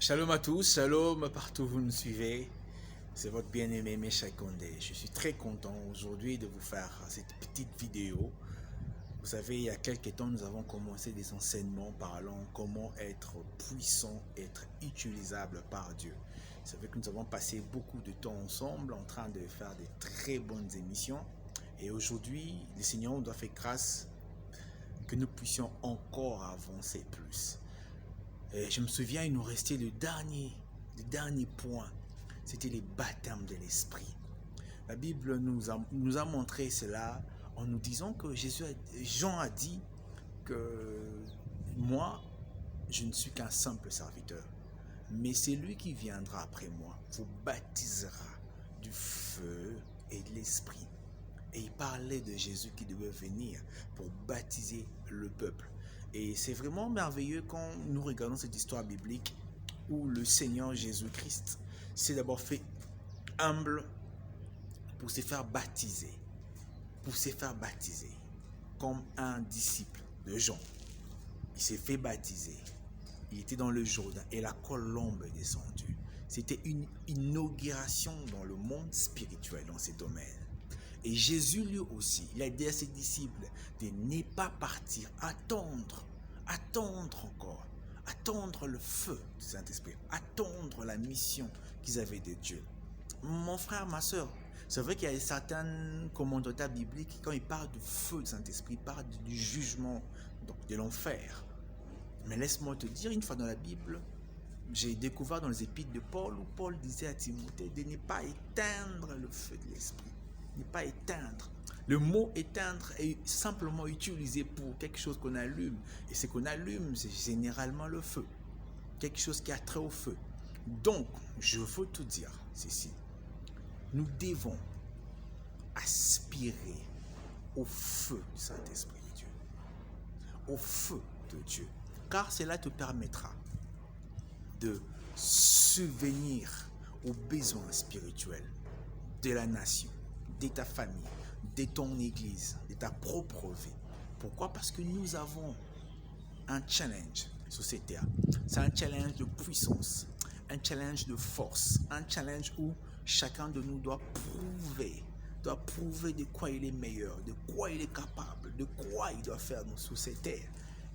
Shalom à tous, shalom partout où vous nous suivez. C'est votre bien-aimé Mesha Kondé. Je suis très content aujourd'hui de vous faire cette petite vidéo. Vous savez, il y a quelques temps, nous avons commencé des enseignements parlant comment être puissant, être utilisable par Dieu. Vous savez que nous avons passé beaucoup de temps ensemble en train de faire de très bonnes émissions. Et aujourd'hui, le Seigneur nous a fait grâce que nous puissions encore avancer plus. Et je me souviens, il nous restait le dernier point. C'était les baptêmes de l'esprit. La Bible nous a montré cela en nous disant que Jean a dit que moi, je ne suis qu'un simple serviteur. Mais c'est lui qui viendra après moi, vous baptisera du feu et de l'esprit. Et il parlait de Jésus qui devait venir pour baptiser le peuple. Et c'est vraiment merveilleux quand nous regardons cette histoire biblique où le Seigneur Jésus-Christ s'est d'abord fait humble pour se faire baptiser. Comme un disciple de Jean. Il s'est fait baptiser. Il était dans le Jourdain et la colombe est descendue. C'était une inauguration dans le monde spirituel dans ces domaines. Et Jésus lui aussi, il a dit à ses disciples de ne pas partir, attendre encore, attendre le feu du Saint-Esprit, attendre la mission qu'ils avaient de Dieu. Mon frère, ma soeur, c'est vrai qu'il y a certains commentateurs bibliques, quand ils parlent du feu du Saint-Esprit, ils parlent du jugement, donc de l'enfer. Mais laisse-moi te dire, une fois dans la Bible, j'ai découvert dans les épîtres de Paul, où Paul disait à Timothée de ne pas éteindre le feu de l'Esprit. Ne pas éteindre. Le mot éteindre est simplement utilisé pour quelque chose qu'on allume. Et ce qu'on allume, c'est généralement le feu. Quelque chose qui a trait au feu. Donc, je veux te dire ceci. Nous devons aspirer au feu du Saint-Esprit de Dieu. Au feu de Dieu. Car cela te permettra de subvenir aux besoins spirituels de la nation, de ta famille, de ton église, de ta propre vie. Pourquoi? Parce que nous avons un challenge sur cette terre. C'est un challenge de puissance, un challenge de force, un challenge où chacun de nous doit prouver de quoi il est meilleur, de quoi il est capable, de quoi il doit faire sur cette terre.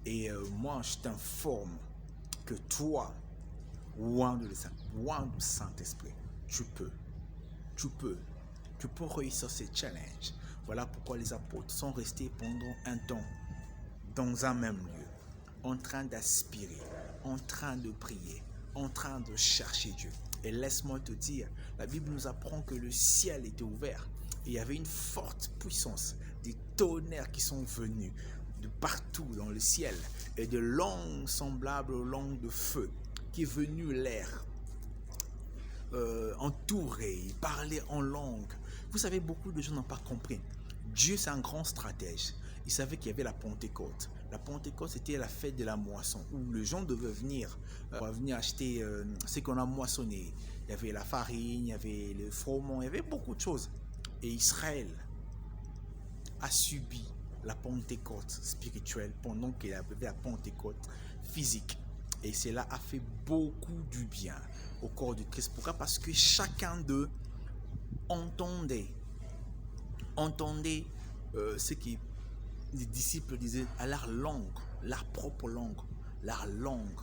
Et moi, je t'informe que toi, loin du Saint-Esprit, tu peux réussir ces challenges. Voilà pourquoi les apôtres sont restés pendant un temps dans un même lieu, en train d'aspirer, en train de prier, en train de chercher Dieu. Et laisse-moi te dire, la Bible nous apprend que le ciel était ouvert et il y avait une forte puissance, des tonnerres qui sont venus de partout dans le ciel et de langues semblables aux langues de feu qui est venu l'air entouré, parler en langue. Vous savez, beaucoup de gens n'ont pas compris. Dieu, c'est un grand stratège. Il savait qu'il y avait la Pentecôte. La Pentecôte, c'était la fête de la moisson, où les gens devaient venir acheter ce qu'on a moissonné. Il y avait la farine, il y avait le froment, il y avait beaucoup de choses. Et Israël a subi la Pentecôte spirituelle pendant qu'il avait la Pentecôte physique. Et cela a fait beaucoup du bien au corps de Christ. Pourquoi? Parce que chacun d'eux entendait ce que les disciples disaient à leur langue, leur propre langue, leur langue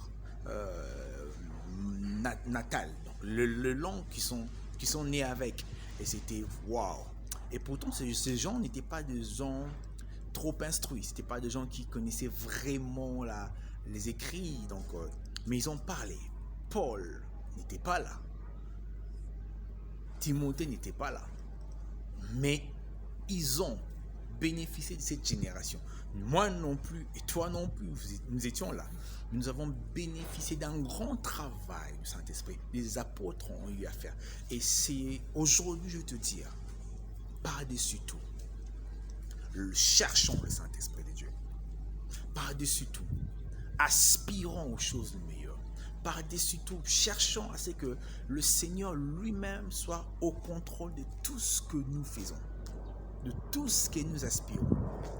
natale, les langues qui sont nés avec. Et c'était waouh. Et pourtant, ces gens n'étaient pas des gens trop instruits, c'était pas des gens qui connaissaient vraiment les écrits, donc, mais ils ont parlé. Paul n'était pas là, Timothée n'était pas là, mais ils ont bénéficié de cette génération. Moi non plus, et toi non plus, nous étions là. Nous avons bénéficié d'un grand travail du Saint-Esprit. Les apôtres ont eu à faire. Et c'est aujourd'hui, je te dis, par-dessus tout, cherchons le Saint-Esprit de Dieu. Par-dessus tout, aspirons aux choses meilleures. Par-dessus tout, cherchons à ce que le Seigneur lui-même soit au contrôle de tout ce que nous faisons, de tout ce que nous aspirons,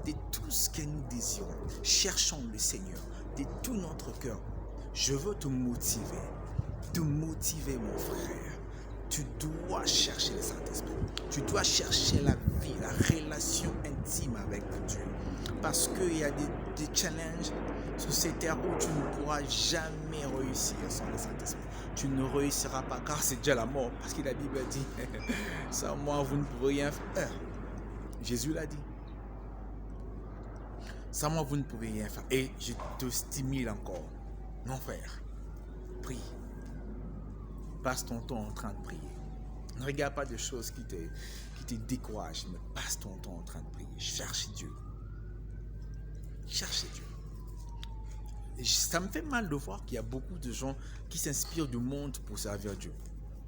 de tout ce que nous désirons. Cherchons le Seigneur de tout notre cœur. Je veux te motiver te motiver, mon frère. Tu dois chercher le Saint-Esprit. Tu dois chercher la vie, la relation intime avec Dieu. Parce qu'il y a des challenges sur cette terre où tu ne pourras jamais réussir sans le Saint-Esprit. Tu ne réussiras pas car c'est déjà la mort. Parce que la Bible dit, sans moi vous ne pouvez rien faire. Jésus l'a dit. Sans moi vous ne pouvez rien faire. Et je te stimule encore. Mon frère, prie. Passe ton temps en train de prier. Ne regarde pas des choses qui te découragent, mais passe ton temps en train de prier. Cherche Dieu. Cherchez Dieu. Et ça me fait mal de voir qu'il y a beaucoup de gens qui s'inspirent du monde pour servir Dieu.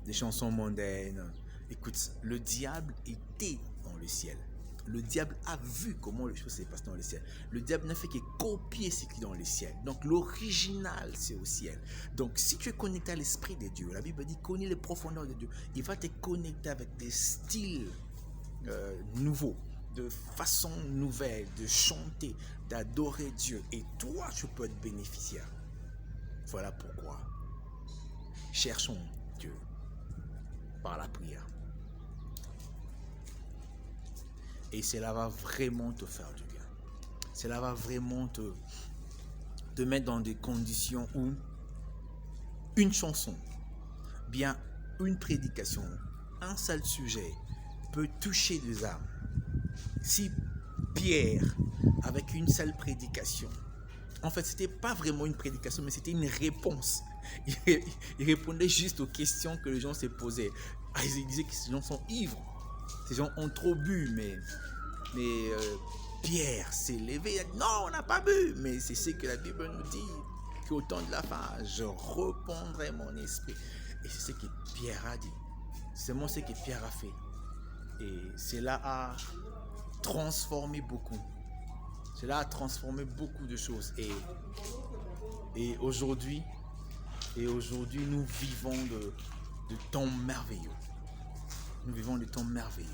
Des chansons mondaines. Écoute, le diable était dans le ciel. Le diable a vu comment les choses se passent dans le ciel. Le diable n'a fait que copier ce qui est dans le ciel. Donc l'original, c'est au ciel. Donc si tu es connecté à l'Esprit de Dieu, la Bible dit connais les profondeurs de Dieu. Il va te connecter avec des styles nouveaux, de façon nouvelle, de chanter, d'adorer Dieu. Et toi, tu peux être bénéficiaire. Voilà pourquoi. Cherchons Dieu par la prière. Et cela va vraiment te faire du bien. Cela va vraiment te mettre dans des conditions où une chanson, bien une prédication, un seul sujet peut toucher des âmes. Si Pierre, avec une seule prédication, en fait, c'était pas vraiment une prédication, mais c'était une réponse. Il répondait juste aux questions que les gens se posaient. Il disait que ces gens sont ivres. Ces gens ont trop bu, mais Pierre s'est levé. Il a dit, non, on n'a pas bu. Mais c'est ce que la Bible nous dit, qu'au temps de la fin, je répandrai mon esprit. Et c'est ce que Pierre a dit. C'est vraiment ce que Pierre a fait. Et cela a transformé beaucoup. Cela a transformé beaucoup de choses. Et aujourd'hui, nous vivons de temps merveilleux. Nous vivons de temps merveilleux.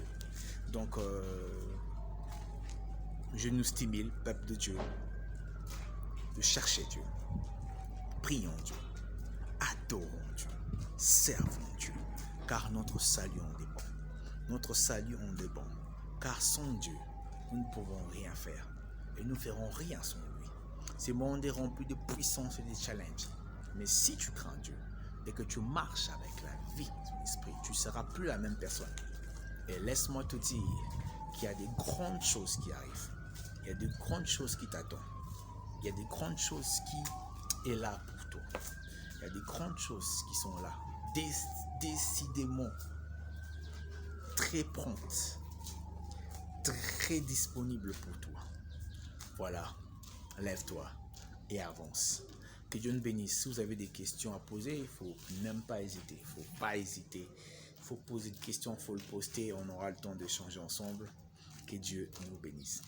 Donc, je nous stimule, peuple de Dieu, de chercher Dieu. Prions Dieu. Adorons Dieu. Servons Dieu. Car notre salut en dépend. Notre salut en dépend. Car sans Dieu, nous ne pouvons rien faire. Et nous ne ferons rien sans lui. Ce monde est rempli de puissance et de challenges. Mais si tu crains Dieu et que tu marches avec la vie de ton esprit, tu ne seras plus la même personne. Et laisse-moi te dire qu'il y a des grandes choses qui arrivent. Il y a de grandes choses qui t'attendent. Il y a des grandes choses qui est là pour toi. Il y a des grandes choses qui sont là. Décidément très promptes, très disponibles pour toi. Voilà, lève-toi et avance. Que Dieu nous bénisse. Si vous avez des questions à poser, il ne faut même pas hésiter. Il ne faut pas hésiter. Il faut poser des questions, il faut le poster. On aura le temps d'échanger ensemble. Que Dieu nous bénisse.